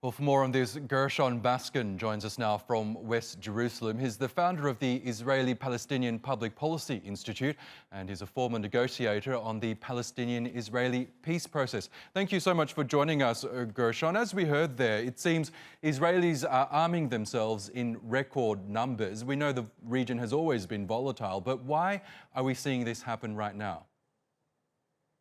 Well, for more on this, Gershon Baskin joins us now from West Jerusalem. He's the founder of the Israeli-Palestinian Public Policy Institute and he's a former negotiator on the Palestinian-Israeli peace process. Thank you so much for joining us, Gershon. As we heard there, it seems Israelis are arming themselves in record numbers. We know the region has always been volatile, but why are we seeing this happen right now?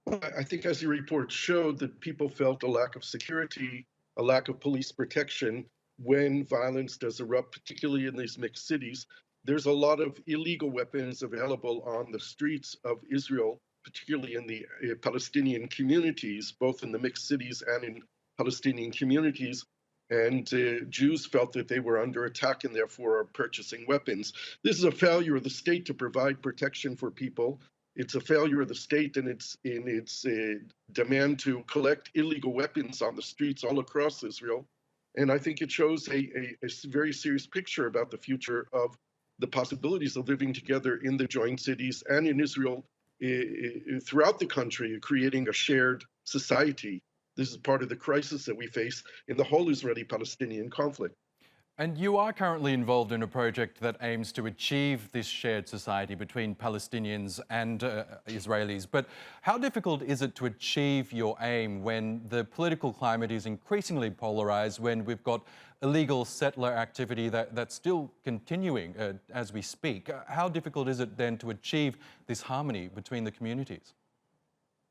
Well, I think as your report showed that people felt a lack of security, a lack of police protection when violence does erupt, particularly in these mixed cities. There's a lot of illegal weapons available on the streets of Israel, particularly in the Palestinian communities, both in the mixed cities and in Palestinian communities. And Jews felt that they were under attack and therefore are purchasing weapons. This is a failure of the state to provide protection for people. It's a failure of the state in its demand to collect illegal weapons on the streets all across Israel. And I think it shows a very serious picture about the future of the possibilities of living together in the joint cities and in Israel throughout the country, creating a shared society. This is part of the crisis that we face in the whole Israeli-Palestinian conflict. And you are currently involved in a project that aims to achieve this shared society between Palestinians and Israelis. But how difficult is it to achieve your aim when the political climate is increasingly polarized, when we've got illegal settler activity that's still continuing as we speak? How difficult is it then to achieve this harmony between the communities?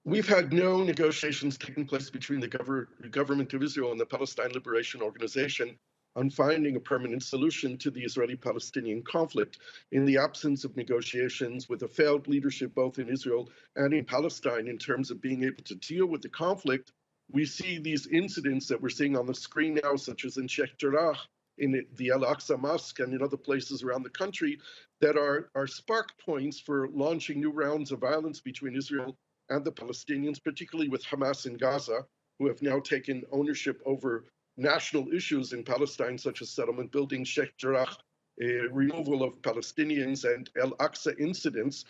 We've had no negotiations taking place between the government of Israel and the Palestine Liberation Organization on finding a permanent solution to the Israeli-Palestinian conflict. In the absence of negotiations, with a failed leadership both in Israel and in Palestine in terms of being able to deal with the conflict, we see these incidents that we're seeing on the screen now, such as in Sheikh Jarrah, in the Al-Aqsa Mosque, and in other places around the country, that are spark points for launching new rounds of violence between Israel and the Palestinians, particularly with Hamas in Gaza, who have now taken ownership over national issues in Palestine, such as settlement building, Sheikh Jarrah, removal of Palestinians, and Al-Aqsa incidents.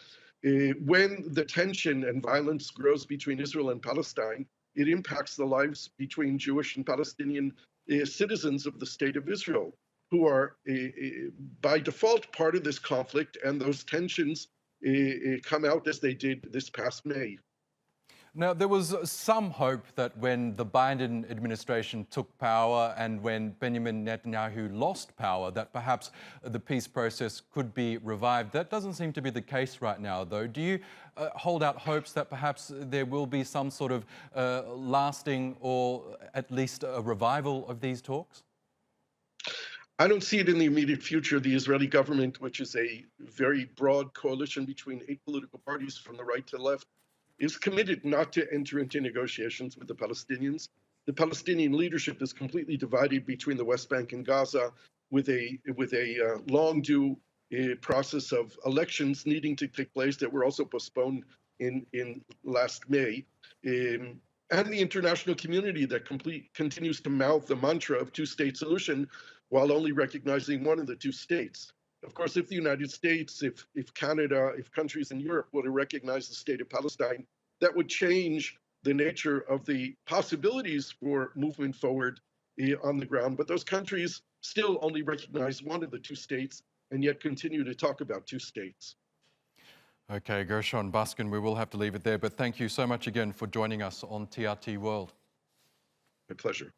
When the tension and violence grows between Israel and Palestine, it impacts the lives between Jewish and Palestinian citizens of the state of Israel, who are by default part of this conflict, and those tensions come out as they did this past May. Now, there was some hope that when the Biden administration took power and when Benjamin Netanyahu lost power, that perhaps the peace process could be revived. That doesn't seem to be the case right now, though. Do you hold out hopes that perhaps there will be some sort of lasting or at least a revival of these talks? I don't see it in the immediate future. The Israeli government, which is a very broad coalition between 8 political parties from the right to the left, is committed not to enter into negotiations with the Palestinians. The Palestinian leadership is completely divided between the West Bank and Gaza, with a long due process of elections needing to take place that were also postponed in last May. And the international community that continues to mouth the mantra of two-state solution while only recognizing one of the two states. Of course, if the United States, if Canada, if countries in Europe were to recognize the state of Palestine, that would change the nature of the possibilities for movement forward on the ground. But those countries still only recognize one of the two states and yet continue to talk about two states. Okay, Gershon Baskin, we will have to leave it there, but thank you so much again for joining us on TRT World. My pleasure.